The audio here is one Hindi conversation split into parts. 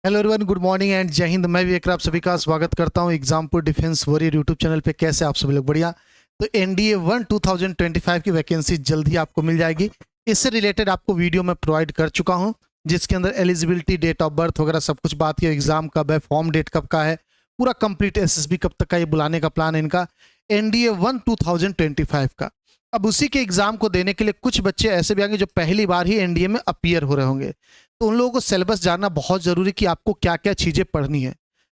Hello everyone, good morning and जय हिंद। मैं विवेक, आप सभी का स्वागत करता हूं Exampur defence warrior YouTube channel पे। कैसे आप सभी लोग? बढ़िया। तो एनडीए 1 2025 की वैकेंसी जल्द ही आपको मिल जाएगी। इससे रिलेटेड आपको वीडियो मैं प्रोवाइड कर चुका हूं, जिसके अंदर एलिजिबिलिटी, डेट ऑफ बर्थ वगैरह सब कुछ बात की। एग्जाम कब है, फॉर्म डेट कब का है, पूरा कंप्लीट एसएसबी कब तक का ये बुलाने का प्लान है इनका, एनडीए 1 2025 का। अब उसी के एग्जाम को देने के लिए कुछ बच्चे ऐसे भी आएंगे जो पहली बार ही एनडीए में अपीयर हो रहे होंगे, तो उन लोगों को सिलेबस जानना बहुत जरूरी कि आपको क्या क्या चीजें पढ़नी है।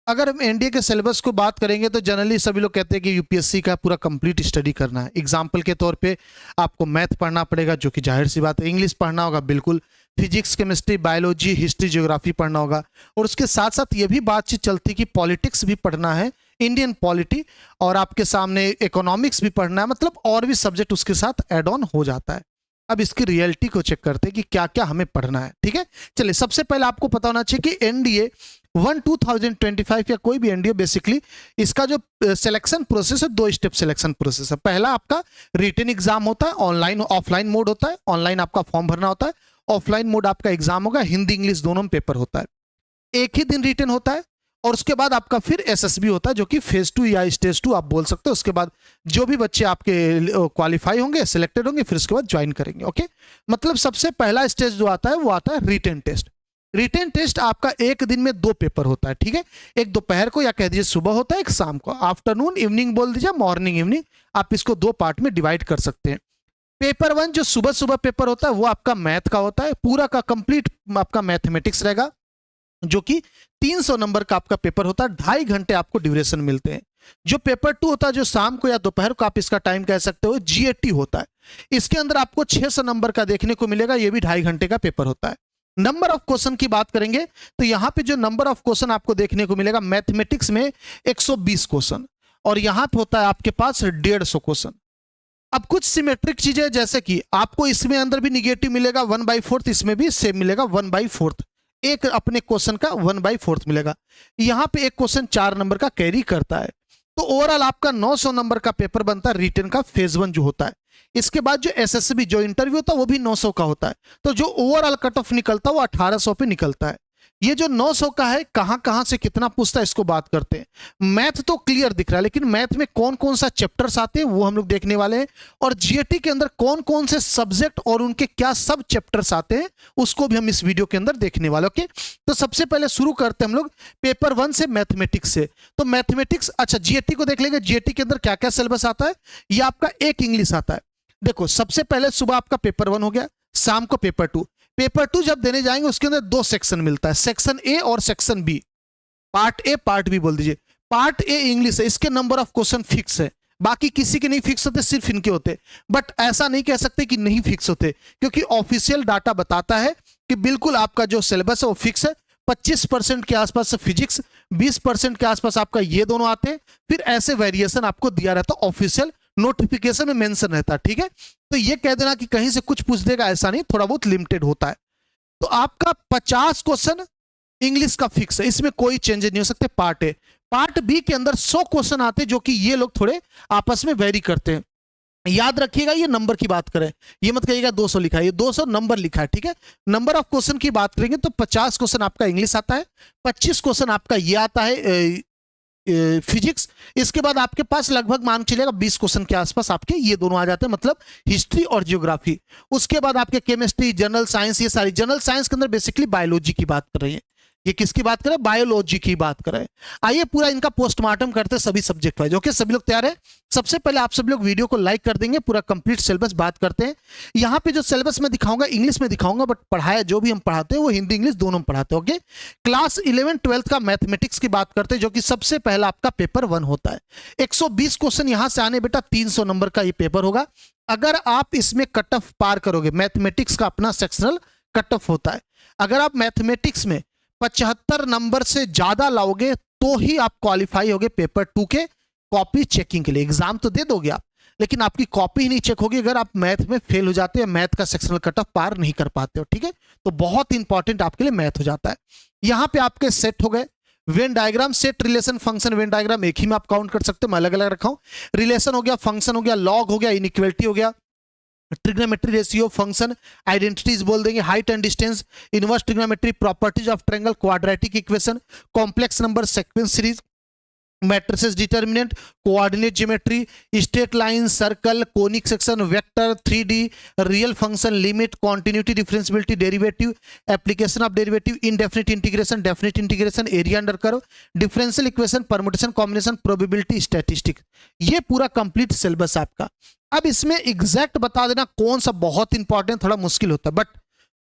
अगर हम एनडीए के सिलेबस को बात करेंगे तो जनरली सभी लोग कहते हैं कि यूपीएससी का पूरा कंप्लीट स्टडी करना है। एग्जाम्पल के तौर पे आपको मैथ पढ़ना पड़ेगा, जो कि जाहिर सी बात है। इंग्लिश पढ़ना होगा बिल्कुल, physics, chemistry, biology, history, geography पढ़ना होगा। और उसके साथ साथ ये भी बातचीत चलती कि पॉलिटिक्स भी पढ़ना है, इंडियन पॉलिटी, और आपके सामने इकोनॉमिक्स भी पढ़ना है। मतलब और भी सब्जेक्ट उसके साथ एड ऑन हो जाता है। अब इसकी रियलिटी को चेक करते हैं कि क्या क्या हमें पढ़ना है। ठीक है, चलिए सबसे पहले आपको पता होना चाहिए कि एनडीए 1 2025 या कोई भी एनडीए, बेसिकली इसका जो सिलेक्शन प्रोसेस है, 2 स्टेप सिलेक्शन प्रोसेस है। पहला आपका रिटन एग्जाम होता है, ऑनलाइन ऑफलाइन मोड होता है। ऑनलाइन आपका फॉर्म भरना होता है, ऑफलाइन मोड आपका एग्जाम होगा। हिंदी इंग्लिश दोनों में पेपर होता है, एक ही दिन रिटन होता है। और उसके बाद आपका फिर एसएसबी होता है, जो कि फेज 2 या स्टेज 2 आप बोल सकते हो। उसके बाद जो भी बच्चे आपके क्वालिफाई होंगे, सिलेक्टेड होंगे, फिर उसके बाद ज्वाइन करेंगे। ओके, मतलब सबसे पहला स्टेज जो आता है वो आता है रिटन टेस्ट। रिटन टेस्ट आपका एक दिन में 2 पेपर होता है। ठीक है, एक दोपहर को या कह दीजिए सुबह होता है, एक शाम को, आफ्टरनून इवनिंग बोल दीजिए, मॉर्निंग इवनिंग, आप इसको 2 पार्ट में डिवाइड कर सकते हैं। पेपर 1 जो सुबह सुबह पेपर होता है वो आपका मैथ का होता है, पूरा का कंप्लीट आपका मैथमेटिक्स रहेगा, जो कि 300 नंबर का आपका पेपर होता है। 2.5 घंटे आपको ड्यूरेशन मिलते हैं। जो पेपर 2 होता है, जो शाम को या दोपहर को आप इसका टाइम कह सकते हो, जीएटी होता है। इसके अंदर आपको 600 नंबर का देखने को मिलेगा, ये भी 2.5 घंटे का पेपर होता है। नंबर ऑफ क्वेश्चन की बात करेंगे तो यहां पे जो नंबर ऑफ क्वेश्चन आपको देखने को मिलेगा, मैथमेटिक्स में 120 क्वेश्चन, और यहां पे होता है आपके पास 150 क्वेश्चन। अब कुछ सिमेट्रिक चीजें, जैसे कि आपको इसमें अंदर भी निगेटिव मिलेगा 1/4, इसमें भी सेम मिलेगा 1/4। एक अपने क्वेश्चन का 1/4 मिलेगा। यहां पे एक क्वेश्चन 4 नंबर का कैरी करता है। तो ओवरऑल आपका 900 नंबर का पेपर बनता है रिटन का, फेज 1 जो होता है। इसके बाद जो एसएसबी जो इंटरव्यू होता है वो भी 900 का होता है। तो जो ओवरऑल कट ऑफ निकलता है वो 1800 पे निकलता है। ये जो 900 का है, कहां कहां से कितना पूछता है इसको बात करते हैं। मैथ तो क्लियर दिख रहा है, लेकिन मैथ में कौन कौन सा चैप्टर्स आते हैं वो हम लोग देखने वाले हैं। और जीएटी के अंदर कौन कौन से सब्जेक्ट और उनके क्या सब चैप्टर्स आते हैं, उसको भी हम इस वीडियो के अंदर देखने वाले। ओके, तो सबसे पहले शुरू करते हैं हम लोग पेपर 1 से, मैथमेटिक्स से। तो मैथमेटिक्स, अच्छा जीएटी को देख लेंगे। जीएटी के अंदर क्या क्या सिलेबस आता है। ये आपका एक इंग्लिश आता है। देखो, सबसे पहले सुबह आपका पेपर 1 हो गया, शाम को पेपर 2। पेपर 2 जब देने जाएंगे उसके अंदर 2 सेक्शन मिलता है, सेक्शन ए और section B. Part A, part B बोल दीजिए। पार्ट ए इंग्लिश है, इसके नंबर ऑफ क्वेश्चन फिक्स है, बाकी किसी के नहीं फिक्स होते, सिर्फ इनके होते। बट ऐसा नहीं कह सकते कि नहीं फिक्स होते, क्योंकि ऑफिशियल डाटा बताता है कि बिल्कुल आपका जो सिलेबस है वो फिक्स है। 25% के आसपास फिजिक्स, 20% के आसपास आपका ये दोनों आते हैं। फिर ऐसे वेरिएशन आपको दिया रहता है, ऑफिशियल नोटिफिकेशन में मेंशन रहता है। ठीक है, तो ये कह देना कि कहीं से कुछ पूछ देगा, ऐसा नहीं, थोड़ा बहुत लिमिटेड होता है। तो आपका 50 क्वेश्चन इंग्लिश का फिक्स है, इसमें कोई चेंजेस नहीं हो सकते। Part A. पार्ट बी के अंदर 100 क्वेश्चन आते हैं, जो कि ये लोग थोड़े आपस में वेरी करते हैं। याद रखिएगा, ये नंबर की बात करें, ये मत कहिएगा 200 लिखा है, ये 200 नंबर लिखा है। ठीक है, नंबर ऑफ क्वेश्चन की बात करेंगे तो 50 क्वेश्चन आपका इंग्लिश आता है, 25 क्वेश्चन आपका ये आता है फिजिक्स। इसके बाद आपके पास लगभग मान चलेगा 20 क्वेश्चन के आसपास आपके ये दोनों आ जाते हैं, मतलब हिस्ट्री और ज्योग्राफी। उसके बाद आपके केमिस्ट्री, जनरल साइंस, ये सारी जनरल साइंस के अंदर बेसिकली बायोलॉजी की बात कर रही है। ये किसकी बात करें? बायोलॉजी की बात करें। आइए पूरा इनका पोस्टमार्टम करते हैं सभी सब्जेक्ट वाइज। ओके, सभी लोग तैयार है? सबसे पहले आप सब लोग वीडियो को लाइक कर देंगे, पूरा कंप्लीट सिलेबस बात करते हैं। यहाँ पे जो सिलेबस मैं दिखाऊंगा इंग्लिश में दिखाऊंगा, बट पढ़ाया जो भी हम पढ़ाते हैं वो हिंदी इंग्लिश दोनों में पढ़ाते हैं। ओके, क्लास 11 12 का मैथमेटिक्स की बात करते हैं, जो कि सबसे पहला आपका पेपर 1 होता है। 120 क्वेश्चन यहां से आने बेटा, 300 नंबर का ये पेपर होगा। अगर आप इसमें कट ऑफ पार करोगे, मैथमेटिक्स का अपना सेक्शनल कट ऑफ होता है, अगर आप मैथमेटिक्स में 75 नंबर से ज्यादा लाओगे तो ही आप क्वालिफाई होगे पेपर 2 के कॉपी चेकिंग के लिए। एग्जाम तो दे दोगे आप, लेकिन आपकी कॉपी ही नहीं चेक होगी अगर आप मैथ में फेल हो जाते हो, मैथ का सेक्शनल कट ऑफ पार नहीं कर पाते हो। ठीक है, तो बहुत इंपॉर्टेंट आपके लिए मैथ हो जाता है। यहां पे आपके सेट हो गए, Venn diagram, set, relation, function, Venn diagram एक ही में आप काउंट कर सकते हो, मैं अलग अलग रखा हूं। रिलेशन हो गया, फंक्शन हो गया, लॉग हो गया, इनइक्वालिटी हो गया, ट्रिग्नोमेट्री रेशियो, फंक्शन, आइडेंटिटीज बोल देंगे, height and distance, inverse trigonometry, properties of triangle, quadratic equation, complex number, sequence series, matrices determinant, coordinate geometry, straight line, circle, conic section, vector, 3D, real function, limit, continuity, differentiability, derivative, application of derivative, indefinite integration, definite integration, area under curve, differential equation, permutation, combination, probability, statistics. ये पूरा कंप्लीट सिलेबस आपका। अब इसमें एग्जैक्ट बता देना कौन सा बहुत इंपॉर्टेंट, थोड़ा मुश्किल होता है, बट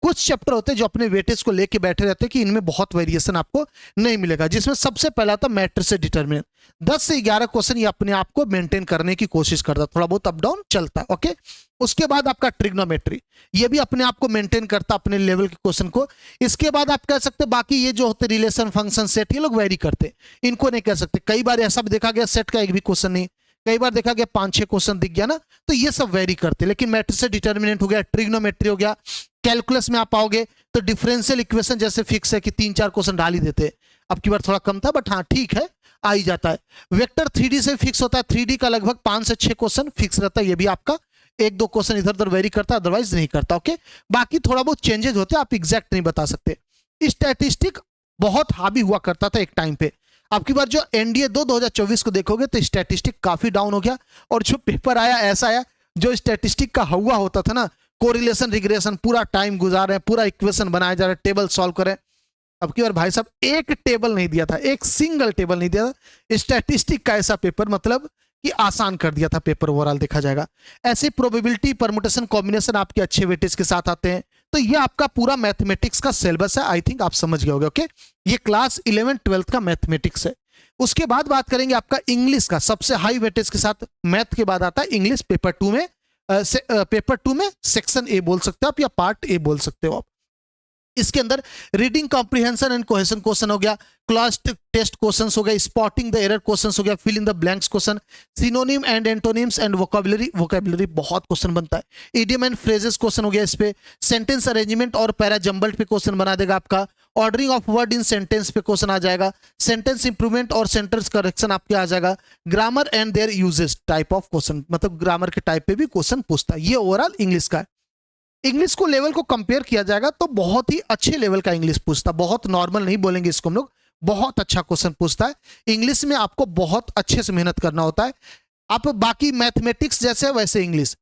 कुछ चैप्टर होते हैं जो अपने वेटेज को लेके बैठे रहते हैं कि इनमें बहुत वेरिएशन आपको नहीं मिलेगा, जिसमें सबसे पहला था मैट्रिसेस डिटरमिनेंट। 10 से 11 क्वेश्चन ये अपने आप को मेंटेन करने की कोशिश करता है, थोड़ा बहुत अप डाउन चलता है, ओके। उसके बाद आपका ट्रिग्नोमेट्री, ये भी अपने आप को मेंटेन करता अपने लेवल के क्वेश्चन को। इसके बाद आप कह सकते बाकी ये जो होते रिलेशन, फंक्शन, सेट, ये लोग वेरी करते, इनको नहीं कह सकते। कई बार ऐसा भी देखा गया सेट का एक भी क्वेश्चन नहीं, कई बार देखा गया 5-6 क्वेश्चन दिख गया ना, तो ये सब वेरी करते। लेकिन मैट्रिसेस डिटरमिनेंट हो गया, ट्रिग्नोमेट्री हो गया, कैलकुलस में आप आओगे तो डिफरेंशियल इक्वेशन जैसे फिक्स है कि 3-4 क्वेश्चन डाल ही देते, अब की बार थोड़ा कम था बट हाँ ठीक है, आ ही जाता है। वेक्टर 3D से फिक्स होता है, 3D का लगभग 5 से 6 क्वेश्चन फिक्स रहता है, ये भी आपका 1-2 क्वेश्चन इधर उधर वेरी करता है, अदरवाइज नहीं करता, ओके। बाकी थोड़ा बहुत चेंजेस होते हैं, आप एग्जैक्ट नहीं बता सकते। स्टैटिस्टिक बहुत हावी हुआ करता था एक टाइम पे, अब की बार जो NDA 2024 को देखोगे तो स्टैटिस्टिक काफी डाउन हो गया, और जो पेपर आया ऐसा आया जो स्टैटिस्टिक का हुआ होता था ना, कोरिलेशन, रिग्रेशन, पूरा टाइम गुजार रहे हैं, पूरा इक्वेशन बनाया जा रहा है, टेबल सॉल्व करें। अब की बार भाई साहब एक टेबल नहीं दिया था, एक सिंगल टेबल नहीं दिया था। स्टैटिस्टिक का ऐसा पेपर मतलब कि आसान कर दिया था पेपर, ओवरऑल देखा जाएगा। ऐसे प्रोबेबिलिटी, परमुटेशन, कॉम्बिनेशन आपके अच्छे वेटेज के साथ आते हैं। तो ये आपका पूरा मैथमेटिक्स का सिलेबस है, आई थिंक आप समझ गए होगे, ओके। ये क्लास 11-12 का मैथमेटिक्स है। उसके बाद बात करेंगे आपका इंग्लिश का, सबसे हाई वेटेज के साथ मैथ के बाद आता है इंग्लिश। पेपर 2 में सेक्शन ए बोल सकते हो आप, या पार्ट ए बोल सकते हो आप। इसके अंदर reading comprehension and cohesion question हो गया, क्लॉज टेस्ट क्वेश्चंस हो गया, स्पॉटिंग द एरर क्वेश्चंस हो गया, fill in the blanks question, synonym and antonyms and vocabulary बहुत क्वेश्चन बनता है। इडियम एंड फ्रेजेस क्वेश्चन हो गया, इस पे सेंटेंस अरेंजमेंट और पैरा जंबल्ड पे क्वेश्चन बना देगा आपका। Ordering of word in sentence पे क्वेश्चन आ जाएगा। सेंटेंस इंप्रूवमेंट और सेंटेंस करेक्शन आपके आ जाएगा। Grammar and there uses type of question, मतलब ग्रामर के टाइप पे भी क्वेश्चन पूछता है। ये ओवरऑल इंग्लिश का है। इंग्लिश को लेवल को कंपेयर किया जाएगा तो बहुत ही अच्छे लेवल का इंग्लिश पूछता है, बहुत नॉर्मल नहीं बोलेंगे इसको हम लोग, बहुत अच्छा क्वेश्चन पूछता है। इंग्लिश में आपको बहुत अच्छे से मेहनत करना होता है। आप बाकी मैथमेटिक्स जैसे वैसे इंग्लिश,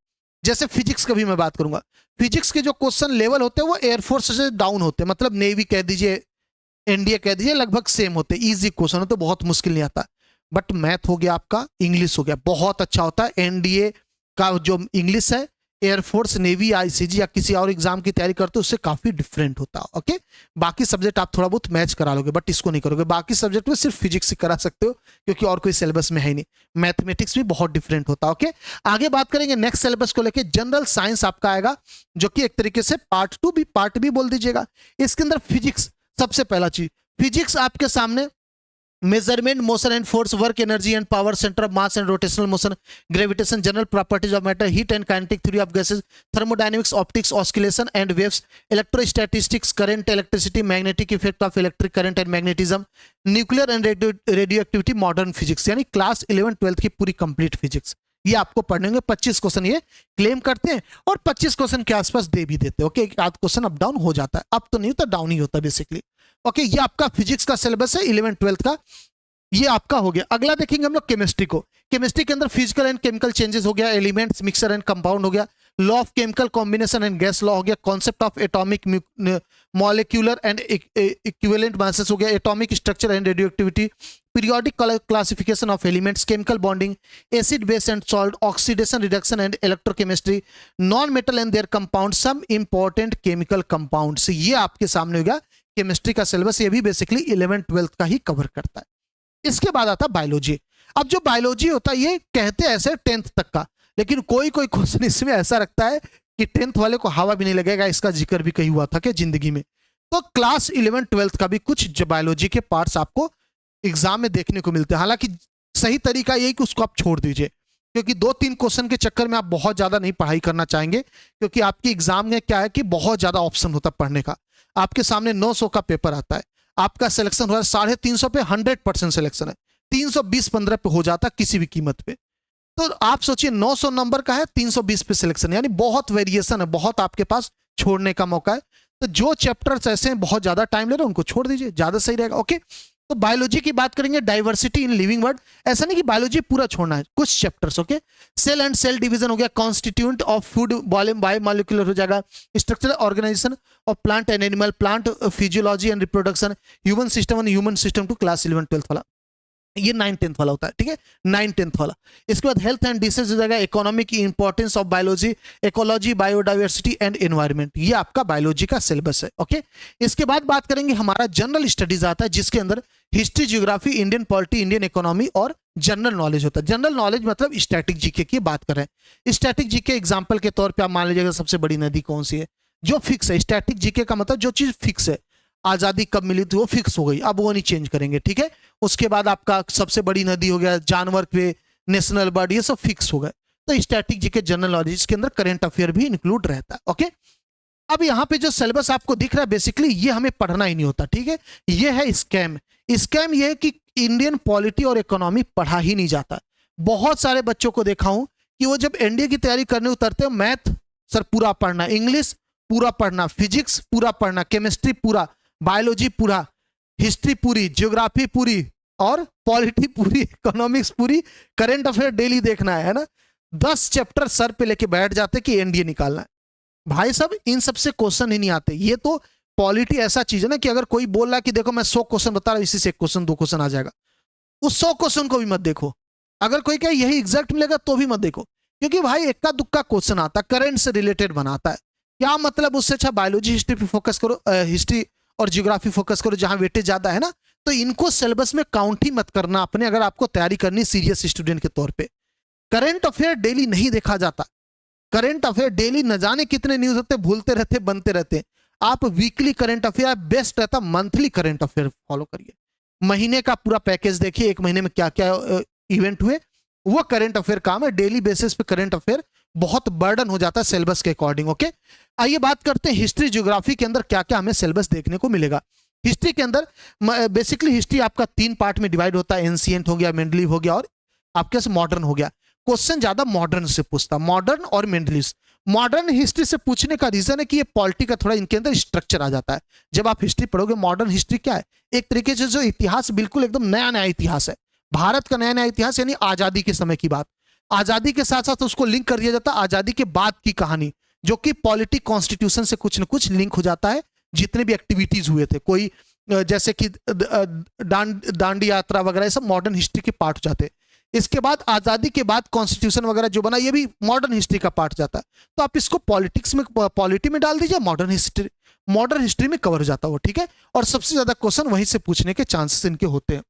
जैसे फिजिक्स का भी मैं बात करूंगा, फिजिक्स के जो क्वेश्चन लेवल होते हैं वो एयरफोर्स से डाउन होते हैं, मतलब नेवी कह दीजिए, एनडीए कह दीजिए, लगभग सेम होते हैं। इजी क्वेश्चन होते, बहुत मुश्किल नहीं आता। बट मैथ हो गया आपका, इंग्लिश हो गया, बहुत अच्छा होता है। एनडीए का जो इंग्लिश है, एयरफोर्स, नेवी, आईसीजी या किसी और एग्जाम की तैयारी करते हो उससे काफी डिफरेंट होता है, ओके। बाकी सब्जेक्ट आप थोड़ा बहुत मैच करा लोगे, बट इसको नहीं करोगे। बाकी सब्जेक्ट में सिर्फ फिजिक्स ही करा सकते हो, क्योंकि और कोई सिलेबस में है नहीं। मैथमेटिक्स भी बहुत डिफरेंट होता है, ओके। आगे बात करेंगे नेक्स्ट सिलेबस को लेकर। जनरल साइंस आपका आएगा, जो कि एक तरीके से पार्ट बी बोल दीजिएगा। इसके अंदर फिजिक्स सबसे पहला चीज, फिजिक्स आपके सामने measurement, motion and force, work, energy and power, centre of mass and rotational motion, gravitation, general properties of matter, heat and kinetic theory of gases, thermodynamics, optics, oscillation and waves, electrostatistics, current, electricity, magnetic effect of electric current and magnetism, nuclear and radio activity, modern physics. यानी क्लास 11-12 की पूरी कंप्लीट फिजिक्स ये आपको पढ़ने होंगे। 25 क्वेश्चन ये क्लेम करते हैं, और 25 क्वेश्चन के आसपास दे भी देते हैं, ओके। एक आध क्वेश्चन अप डाउन हो जाता है, अब तो नहीं होता, डाउन ही होता बेसिकली, ओके। ये आपका फिजिक्स का सिलेबस है 11-12 का, ये आपका हो गया। अगला देखेंगे हम लोग केमिस्ट्री को। केमिस्ट्री के अंदर फिजिकल एंड केमिकल चेंजेस हो गया, एलिमेंट्स, मिक्सर एंड कंपाउंड हो गया, law of chemical combination and gas law हो गया, concept of atomic molecular and equivalent masses हो गया, atomic structure and radioactivity, periodic classification of elements, chemical bonding, acid base and salt, oxidation reduction and electrochemistry, non metal and their compound, some important chemical compounds. ये आपके सामने हो गया केमिस्ट्री का सिलेबस। ये भी बेसिकली 11-12 का ही कवर करता है। इसके बाद आता बायोलॉजी। अब जो बायोलॉजी होता है ये कहते हैं ऐसे 10th तक का, लेकिन कोई कोई क्वेश्चन इसमें ऐसा रखता है कि 10th वाले को हवा भी नहीं लगेगा। इसका जिक्र भी कहीं हुआ था कि जिंदगी में। तो क्लास 11-12 का भी कुछ बायोलॉजी के पार्ट्स आपको एग्जाम में देखने को मिलते हैं। हालांकि सही तरीका यही कि उसको आप छोड़ दीजिए, क्योंकि 2-3 क्वेश्चन के चक्कर में आप बहुत ज्यादा नहीं पढ़ाई करना चाहेंगे, क्योंकि आपकी एग्जाम में क्या है कि बहुत ज्यादा ऑप्शन होता है पढ़ने का। आपके सामने 900 का पेपर आता है, आपका सिलेक्शन हो रहा है 350 पे, 100% सिलेक्शन है, 320-15 पे हो जाता किसी भी कीमत पे। तो आप सोचिए 900 नंबर का है, 320 पे सिलेक्शन, यानी बहुत वेरिएशन है, बहुत आपके पास छोड़ने का मौका है। तो जो चैप्टर्स ऐसे हैं बहुत ज्यादा टाइम ले रहे हैं उनको छोड़ दीजिए, ज्यादा सही रहेगा। ओके, तो बायोलॉजी की बात करेंगे, डाइवर्सिटी इन लिविंग वर्ल्ड। ऐसा नहीं कि बायोलॉजी पूरा छोड़ना है, कुछ chapters. Okay, cell and cell division हो गया, constituent of food volume biomolecular हो जाएगा, structural organisation of plant and animal, plant physiology and reproduction, human system and human system to class 11 12 वाला, ये 9-10 वाला होता है। ठीक है, 9-10 वाला। इसके बाद हेल्थ एंड डिसीज हो जाएगा, economic importance of biology, ecology, biodiversity and environment, ये आपका बायोलॉजी का सिलेबस है। ओके, इसके बाद बात करेंगे हमारा जनरल स्टडीज आता है, जिसके अंदर history, geography, Indian polity, Indian economy और जनरल नॉलेज होता है। जनरल नॉलेज मतलब स्टैटिक जीके की बात कर रहे हैं। स्टैटिक जीके एग्जाम्पल के तौर पर आप मान लीजिएगा सबसे बड़ी नदी कौन सी है, जो फिक्स है। स्टैटिक जीके का मतलब जो चीज फिक्स है, आजादी कब मिली थी वो फिक्स हो गई, अब वो नहीं चेंज करेंगे। ठीक है, उसके बाद आपका सबसे बड़ी नदी हो गया, जानवर पे, नेशनल बर्ड, ये सब फिक्स हो गए। तो स्टैटिक जीके जनरल नॉलेज के अंदर करंट अफेयर भी इंक्लूड रहता है। ओके, अब यहाँ पे जो सिलेबस आपको दिख रहा है बेसिकली ये हमें पढ़ना ही नहीं होता। ठीक है, ये है स्कैम। स्कैम ये है कि इंडियन पॉलिटी और इकोनॉमी पढ़ा ही नहीं जाता। बहुत सारे बच्चों को देखा हूं कि वो जब एनडीए की तैयारी करने उतरते हैं, मैथ सर पूरा पढ़ना, इंग्लिश पूरा पढ़ना, फिजिक्स पूरा पढ़ना, केमिस्ट्री पूरा, बायोलॉजी पूरा, हिस्ट्री पूरी, ज्योग्राफी पूरी और पॉलिटी पूरी, इकोनॉमिक्स पूरी, करंट अफेयर डेली देखना है ना। 10 चैप्टर सर पे लेके बैठ जाते कि एनडीए निकालना है। भाई साहब इन सबसे क्वेश्चन ही नहीं आते। ये तो पॉलिटी ऐसा चीज है ना कि अगर कोई बोल रहा है कि देखो मैं 100 क्वेश्चन बता रहा हूं, इसी से 1 क्वेश्चन 2 क्वेश्चन आ जाएगा, उस 100 क्वेश्चन को भी मत देखो। अगर कोई कहे यही एग्जैक्ट मिलेगा तो भी मत देखो, क्योंकि भाई इक्का दुक्का क्वेश्चन आता है, करंट से रिलेटेड बनाता है। क्या मतलब, उससे अच्छा बायोलॉजी हिस्ट्री पे फोकस करो, हिस्ट्री और ज्योग्राफी फोकस करो जहां वेटेज ज्यादा है ना। तो इनको सिलेबस में काउंट ही मत करना अपने, अगर आपको तैयारी करनी सीरियस स्टूडेंट के तौर पे। करंट अफेयर डेली नहीं देखा जाता, करंट अफेयर डेली न जाने कितने न्यूज होते, भूलते रहते, बनते रहते। आप वीकली करंट अफेयर बेस्ट रहता, मंथली करंट अफेयर फॉलो करिए, महीने का पूरा पैकेज देखिए, 1 महीने में क्या क्या इवेंट हुए, वो करंट अफेयर काम है। डेली बेसिस पे करंट अफेयर बहुत बर्डन हो जाता है सिलेबस के अकॉर्डिंग। ओके, आइए बात करते हैं हिस्ट्री ज्योग्राफी के अंदर क्या क्या हमें सिलेबस देखने को मिलेगा। हिस्ट्री के अंदर बेसिकली हिस्ट्री आपका 3 पार्ट में डिवाइड होता है, एंशिएंट हो गया, मेंडलीव हो गया और आपके से मॉडर्न हो गया। क्वेश्चन ज्यादा मॉडर्न से पूछता, मॉडर्न और मेंडलीव। मॉडर्न हिस्ट्री से पूछने का रीजन है कि ये पॉलिटी का थोड़ा इनके अंदर स्ट्रक्चर आ जाता है। जब आप हिस्ट्री पढ़ोगे, मॉडर्न हिस्ट्री क्या है, एक तरीके से जो इतिहास बिल्कुल एकदम नया नया इतिहास है, भारत का नया नया इतिहास, यानी आजादी के समय की बात। आजादी के साथ साथ उसको लिंक कर दिया जाता है आजादी के बाद की कहानी, जो कि पॉलिटी कॉन्स्टिट्यूशन से कुछ न कुछ लिंक हो जाता है। जितने भी एक्टिविटीज हुए थे, कोई जैसे कि दांडी यात्रा वगैरह, ये सब मॉडर्न हिस्ट्री के पार्ट हो जाते हैं। इसके बाद आजादी के बाद कॉन्स्टिट्यूशन वगैरह जो बना, ये भी मॉडर्न हिस्ट्री का पार्ट जाता है। तो आप इसको पॉलिटिक्स में, पॉलिटी में डाल दीजिए, मॉडर्न हिस्ट्री में कवर हो जाता है वो। ठीक है, और सबसे ज्यादा क्वेश्चन वहीं से पूछने के चांसेस इनके होते हैं।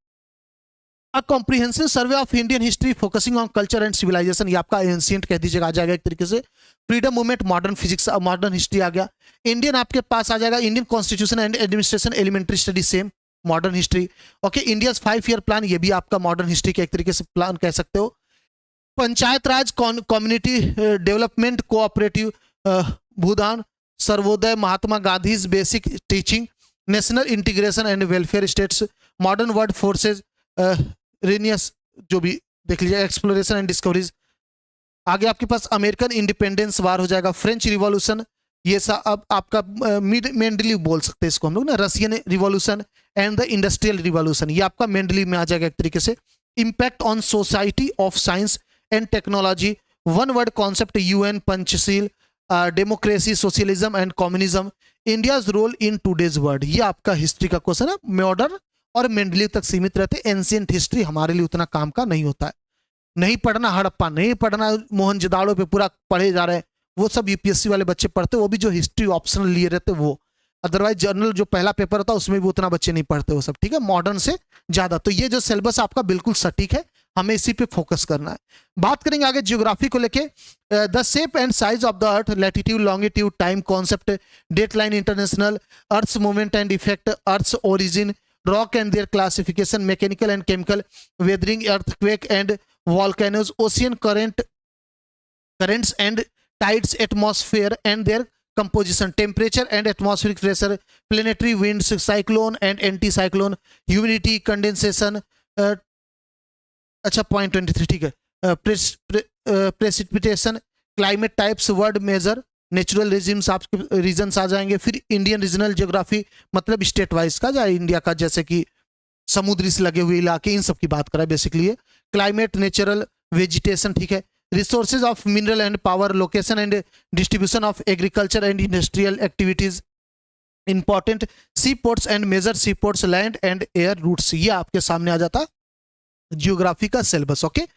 A comprehensive survey of Indian history focusing on culture and civilisation, ये आपका एंशिएंट कह दीजिएगा, आ जाएगा एक तरीके से। Freedom movement, modern physics, modern history आ गया। इंडियन आपके पास आ जाएगा, Indian constitution and administration, elementary study same, modern history. Okay, India 5 year plan, ये भी आपका मॉडर्न हिस्ट्री के एक तरीके से प्लान कह सकते हो। Panchayat raj, community development, cooperative, Bhoodan, Sarvodaya, Mahatma Gandhi basic teaching, national integration and welfare states, modern world forces, रेनियस जो भी देख लीजिए, एक्सप्लोरेशन एंड डिस्कवरीज। आगे आपके पास अमेरिकन इंडिपेंडेंस वार हो जाएगा, फ्रेंच रिवॉल्यूशन, ये सब अब आपका मेंडलीव बोल सकते हैं इसको हम लोग ना, Russian revolution and the industrial revolution, ये आपका मेंडलीव में आ जाएगा एक तरीके से। Impact on society of science and technology, one word concept, UN, Panchsheel, democracy, socialism and communism, India's role in today's world, ये आपका हिस्ट्री का क्वेश्चन है। मॉडर्न और मेंडलीव तक सीमित रहते, एंशिएंट हिस्ट्री हमारे लिए उतना काम का नहीं होता है। नहीं पढ़ना हड़प्पा, नहीं पढ़ना मोहनजोदाड़ो पे पूरा पढ़े जा रहे हैं, वो सब यूपीएससी वाले बच्चे पढ़ते, वो भी जो हिस्ट्री ऑप्शनल लिए रहते वो। अदरवाइज जर्नल जो पहला पेपर होता है उसमें भी उतना बच्चे नहीं पढ़ते वो सब। ठीक है, मॉडर्न से ज्यादा। तो ये जो सिलेबस आपका बिल्कुल सटीक है, हमें इसी पे फोकस करना है। बात करेंगे आगे ज्योग्राफी को लेके, the shape and size of the earth, latitude, longitude, time concept, date line international, earth's movement and effect, earth's origin, rock and their classification, mechanical and chemical, weathering, earthquake and volcanoes, ocean currents and tides, atmosphere and their composition, temperature and atmospheric pressure, planetary winds, cyclone and anticyclone, humidity, condensation। अच्छा, पॉइंट 23, ठीक है। Precipitation, climate types, world major, natural regimes आपके रीजन्स आ जाएंगे। फिर इंडियन रीजनल ज्योग्राफी, मतलब स्टेट वाइज का या इंडिया का, जैसे कि समुद्री से लगे हुए इलाके, इन सब की बात करा बेसिकली है। क्लाइमेट, नेचुरल, वेजिटेशन, ठीक है। Resources of mineral and power, location and distribution of agriculture and industrial activities, important sea ports and major sea ports, land and air routes, ये आपके सामने आ जाता जियोग्राफी का सिलेबस। ओके,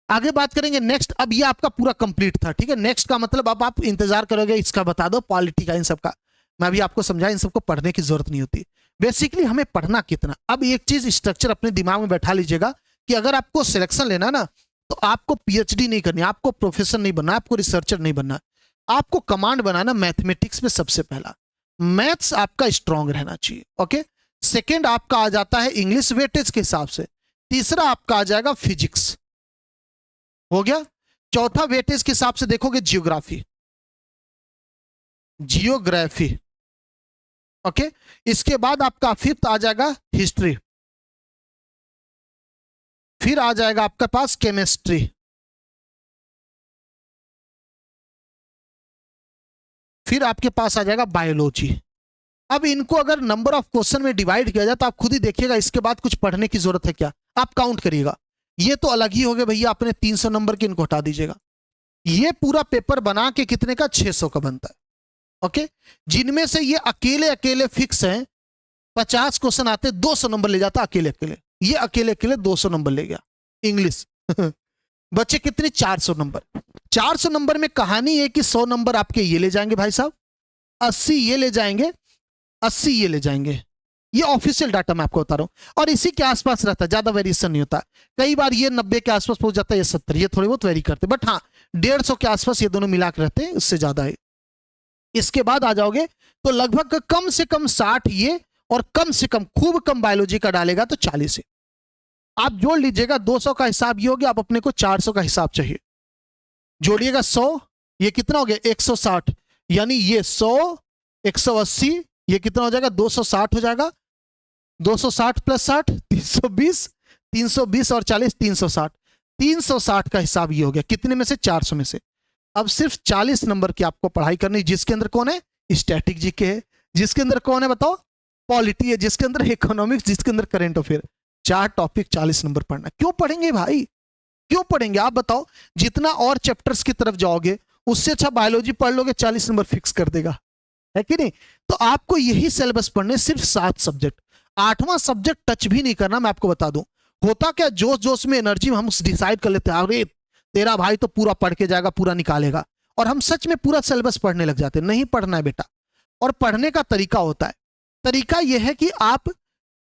आगे बात करेंगे नेक्स्ट। अब ये आपका पूरा कंप्लीट था, ठीक है। नेक्स्ट का मतलब अब आप इंतजार करोगे इसका बता दो, पॉलिटी का, इन सब का मैं अभी आपको समझाया, इन सबको पढ़ने की जरूरत नहीं होती। बेसिकली हमें पढ़ना कितना, अब एक चीज स्ट्रक्चर अपने दिमाग में बैठा लीजिएगा कि अगर आपको सिलेक्शन लेना ना, तो आपको पीएचडी नहीं करनी, आपको प्रोफेसर नहीं बनना, आपको रिसर्चर नहीं बनना, आपको कमांड बनाना मैथमेटिक्स में। सबसे पहला मैथ्स आपका स्ट्रांग रहना चाहिए। ओके, सेकेंड आपका आ जाता है इंग्लिश वेटेज के हिसाब से, तीसरा आपका आ जाएगा फिजिक्स, हो गया। चौथा वेटेज के हिसाब से देखोगे जियोग्राफी, जियोग्राफी। ओके, इसके बाद आपका फिफ्थ आ जाएगा हिस्ट्री, फिर आ जाएगा आपके पास केमिस्ट्री, फिर आपके पास आ जाएगा बायोलॉजी। अब इनको अगर नंबर ऑफ क्वेश्चन में डिवाइड किया जाए तो आप खुद ही देखिएगा इसके बाद कुछ पढ़ने की जरूरत है क्या, आप काउंट करिएगा। ये तो अलग ही हो गए भैया, अपने 300 नंबर के, इनको हटा दीजिएगा। ये पूरा पेपर बना के कितने का, 600 का बनता है। ओके, जिनमें से ये अकेले अकेले फिक्स हैं 50 क्वेश्चन आते, 200 नंबर ले जाता अकेले अकेले, ये अकेले अकेले 200 नंबर ले गया इंग्लिश। बच्चे कितने, 400 नंबर। 400 नंबर में कहानी है कि 100 नंबर आपके ये ले जाएंगे भाई साहब, 80 ये ले जाएंगे, 80 ये ले जाएंगे। ये ऑफिशियल डाटा मैं आपको बता रहा हूं, और इसी के आसपास रहता है, ज्यादा वेरिएशन नहीं होता। कई बार ये 90 के आसपास पहुंच जाता है, ये 70, ये थोड़े बहुत वेरी करते, बट हाँ 150 के आसपास ये दोनों मिला के रहते हैं, उससे ज्यादा है। इसके बाद आ जाओगे तो लगभग कम से कम 60 ये, और कम से कम खूब कम बायोलॉजी का डालेगा तो 40 है। आप जोड़ लीजिएगा, 200 का हिसाब ये हो गया, अब अपने को 400 का हिसाब चाहिए। जोड़िएगा 100, ये कितना हो गया, 160, यानी ये 100, 180, ये कितना हो जाएगा, 260 हो जाएगा। 260 प्लस 60, 320, 320 और 40, 360। 360 का हिसाब ये हो गया, कितने में से, 400 में से। अब सिर्फ 40 नंबर की आपको पढ़ाई करनी, जिसके अंदर कौन है, स्टैटिक जीके है, जिसके अंदर कौन है बताओ, पॉलिटी है, जिसके अंदर इकोनॉमिक्स, जिसके अंदर करंट अफेयर। 4 टॉपिक 40 नंबर पढ़ना। क्यों पढ़ेंगे भाई, क्यों पढ़ेंगे आप बताओ। जितना और चैप्टर्स की तरफ जाओगे उससे अच्छा बायोलॉजी पढ़ लोगे, 40 नंबर फिक्स कर देगा, है कि नहीं। तो आपको यही सिलेबस पढ़ने, सिर्फ 7 सब्जेक्ट, 8वां सब्जेक्ट टच भी नहीं करना। मैं आपको बता दूं होता क्या, जोश जोश में एनर्जी में हम डिसाइड कर लेते हैं, अरे तेरा भाई तो पूरा पढ़ के जाएगा, पूरा निकालेगा, और हम सच में पूरा सिलेबस पढ़ने लग जाते हैं। नहीं पढ़ना है बेटा। और पढ़ने का तरीका होता है, तरीका यह है कि आप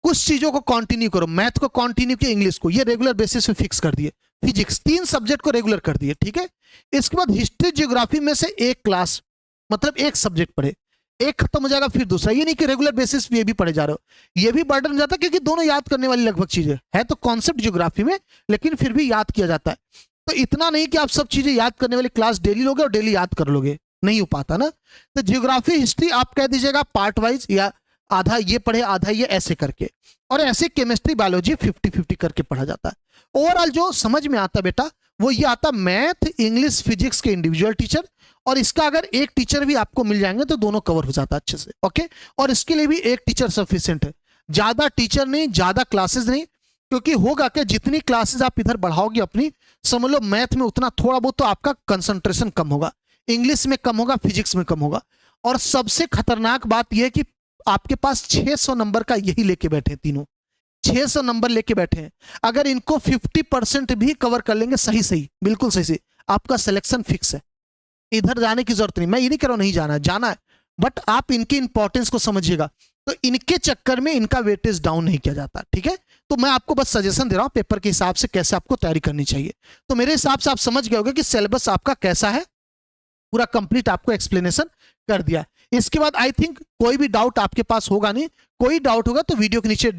कुछ चीजों को कंटिन्यू करो, मैथ को कंटिन्यू किया, इंग्लिश को ये रेगुलर बेसिस पे फिक्स कर दिए, फिजिक्स 3 सब्जेक्ट को रेगुलर कर दिए, ठीक है। इसके बाद हिस्ट्री ज्योग्राफी में से एक क्लास, मतलब एक सब्जेक्ट पढ़े, एक खत्म हो जाएगा फिर दूसरा। ये नहीं कि रेगुलर बेसिस पे ये भी पढ़े जा रहे हो, ये भी बर्डन हो जाता है, क्योंकि दोनों याद करने वाली लगभग चीजें है, तो कॉन्सेप्ट ज्योग्राफी में, लेकिन फिर भी याद किया जाता है। तो इतना नहीं कि आप सब चीजें याद करने वाली क्लास डेली लोगे और डेली याद कर लोगे, नहीं हो पाता ना। तो ज्योग्राफी हिस्ट्री आप कह दीजिएगा पार्ट वाइज, या आधा ये पढ़े आधा ये, ऐसे करके। और ऐसे केमिस्ट्री बायोलॉजी 50-50 करके पढ़ा जाता है। ओवरऑल जो समझ में आता बेटा वो ये आता, मैथ इंग्लिश फिजिक्स के इंडिविजुअल टीचर, और इसका अगर एक टीचर भी आपको मिल जाएंगे तो दोनों कवर हो जाता है अच्छे से। ओके, और इसके लिए भी एक टीचर सफिशिएंट है, ज्यादा टीचर नहीं, ज्यादा क्लासेस नहीं, क्योंकि होगा कि जितनी क्लासेस आप इधर बढ़ाओगे अपनी, समझ लो मैथ में उतना थोड़ा बहुत तो आपका कंसंट्रेशन कम होगा, इंग्लिश में कम होगा, फिजिक्स में कम होगा। और सबसे खतरनाक बात यह है कि आपके पास 600 नंबर का यही लेके बैठे, तीनों 600 नंबर लेके बैठे हैं। अगर इनको 50% भी कवर कर लेंगे, सही सही बिल्कुल सही सही, आपका सिलेक्शन फिक्स है, इधर जाने की जरूरत नहीं। मैं ये नहीं कह रहा हूं नहीं जाना है, जाना है, बट आप इनकी इंपॉर्टेंस को समझिएगा। तो इनके चक्कर में इनका वेटेज डाउन नहीं किया जाता, ठीक है। तो मैं आपको बस सजेशन दे रहा हूं पेपर के हिसाब से कैसे आपको तैयारी करनी चाहिए। तो मेरे हिसाब से आप समझ गए होंगे कि सिलेबस आपका कैसा है, पूरा कंप्लीट आपको एक्सप्लेनेशन कर दिया। इसके बाद आई थिंक कोई भी डाउट आपके पास होगा नहीं, कोई डाउट होगा तो वीडियो के नीचे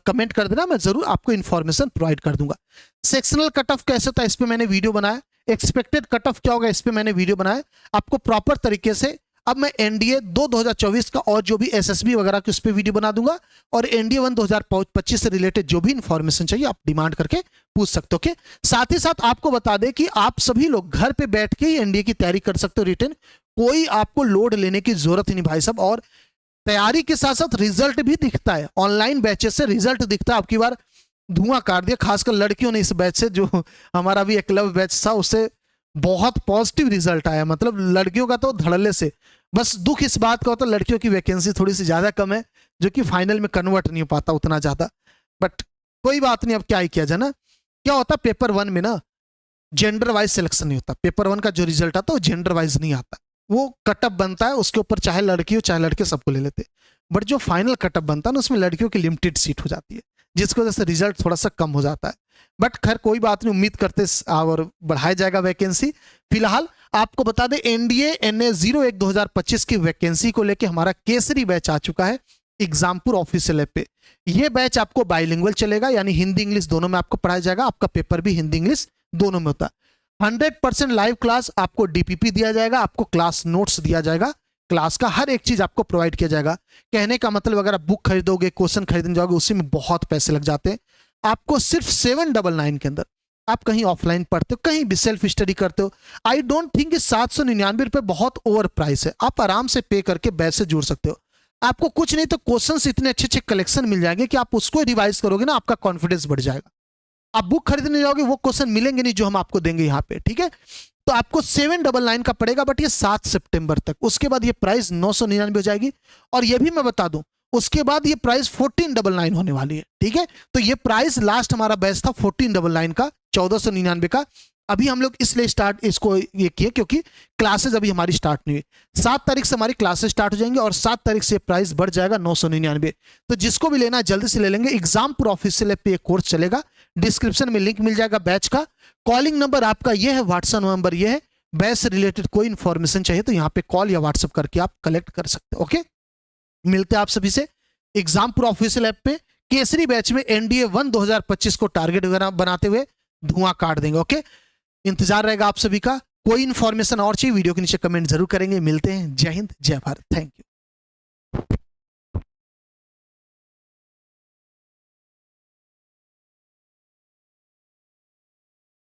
कमेंट कर देना, मैं जरूर आपको इन्फॉर्मेशन प्रोवाइड कर दूंगा। सेक्शनल कट ऑफ कैसे होता है इस पे मैंने वीडियो बनाया, एक्सपेक्टेड कट ऑफ क्या होगा इस पे मैंने वीडियो बनाया, आपको प्रॉपर तरीके से अब मैं एनडीए 2024 का और जो भी एसएसबी वगैरह की उस पर वीडियो बना दूंगा, और एनडीए 1 2025 से रिलेटेड जो भी इंफॉर्मेशन चाहिए आप डिमांड करके पूछ सकते हो। ओके, साथ ही साथ आपको बता दें कि आप सभी लोग घर पे बैठ के ही एनडीए की तैयारी कर सकते हो रिटर्न, कोई आपको लोड लेने की जरूरत ही नहीं भाई साहब। और तैयारी के साथ साथ रिजल्ट भी दिखता है, ऑनलाइन बैचेस से रिजल्ट दिखता है। आपकी बार धुआं काट दिया, खासकर लड़कियों ने इस बैच से, जो हमारा भी एकलव्य बैच था उससे बहुत पॉजिटिव रिजल्ट आया, मतलब लड़कियों का तो धड़ल्ले से। बस दुख इस बात का होता है लड़कियों की वैकेंसी थोड़ी सी ज्यादा कम है, जो कि फाइनल में कन्वर्ट नहीं हो पाता उतना ज्यादा, बट कोई बात नहीं, अब क्या ही किया जाए ना। क्या होता पेपर 1 में ना जेंडर वाइज सिलेक्शन नहीं होता, पेपर 1 का जो रिजल्ट आता है वो जेंडर वाइज नहीं आता, वो कटअप बनता है उसके ऊपर, चाहे लड़की हो चाहे लड़के सबको ले लेते। बट जो फाइनल कटअप बनता है ना उसमें लड़कियों की लिमिटेड सीट हो जाती है, जिसकी वजह से रिजल्ट थोड़ा सा कम हो जाता है। बट खैर कोई बात नहीं, उम्मीद करते और बढ़ाया जाएगा वैकेंसी। फिलहाल आपको बता दें एनडीए एनए 01 2025 की वैकेंसी को लेकर हमारा केसरी बैच आ चुका है एग्जामपुर ऑफिशियल ऐप पे। ये बैच आपको बाइलिंगुअल चलेगा, यानी हिंदी इंग्लिश दोनों में आपको पढ़ाया जाएगा, आपका पेपर भी हिंदी इंग्लिश दोनों में होता है। 100% लाइव क्लास, आपको डीपीपी दिया जाएगा, आपको क्लास नोट्स दिया जाएगा, क्लास का हर एक चीज आपको प्रोवाइड किया जाएगा। कहने का मतलब अगर आप बुक खरीदोगे, क्वेश्चन खरीदने जाओगे, उसी में बहुत पैसे लग जाते हैं। आपको सिर्फ 799 के अंदर, आप कहीं ऑफलाइन पढ़ते हो, कहीं भी सेल्फ स्टडी करते हो, आई डोंट थिंक 799 बहुत ओवर प्राइस है, आप आराम से पे करके बैच से जुड़ सकते हो। आपको कुछ नहीं तो क्वेश्चंस इतने अच्छे अच्छे कलेक्शन मिल जाएंगे कि आप उसको रिवाइज करोगे ना, आपका कॉन्फिडेंस बढ़ जाएगा। आप बुक खरीदने जाओगे वो क्वेश्चन मिलेंगे नहीं जो हम आपको देंगे यहाँ पे, ठीक है। तो आपको 799 का पड़ेगा, बट ये 7 सितंबर तक, उसके बाद ये प्राइस 999 हो जाएगी। और ये भी मैं बता दूं उसके बाद ये प्राइस 1499 होने वाली है, ठीक है। तो ये प्राइस लास्ट हमारा बैच था 1499 का, 1499 का। अभी हम लोग इसलिए स्टार्ट इसको ये किए क्योंकि क्लासेस अभी हमारी स्टार्ट नहीं हुई। 7 तारीख से हमारी क्लासेस स्टार्ट हो जाएंगे और 7 तारीख से प्राइस बढ़ जाएगा 999। तो जिसको भी लेना है जल्दी से ले लेंगे। एग्जामपुर ऑफिशियल ऐप पे एक कोर्स चलेगा, डिस्क्रिप्शन में लिंक मिल जाएगा बैच का। कॉलिंग नंबर आपका ये है, व्हाट्सएप नंबर ये है। बैच से रिलेटेड कोई इंफॉर्मेशन चाहिए तो यहाँ पे कॉल या व्हाट्सएप करके आप कलेक्ट कर सकते हो। ओके, मिलते हैं आप सभी से एग्जामपुर ऑफिशियल ऐप पे। केसरी बैच में एनडीए 1 2025 को टारगेट बनाते हुए धुआं काट देंगे। ओके, इंतजार रहेगा आप सभी का। कोई इंफॉर्मेशन और चाहिए वीडियो के नीचे कमेंट जरूर करेंगे। मिलते हैं, जय हिंद जय भारत, थैंक यू।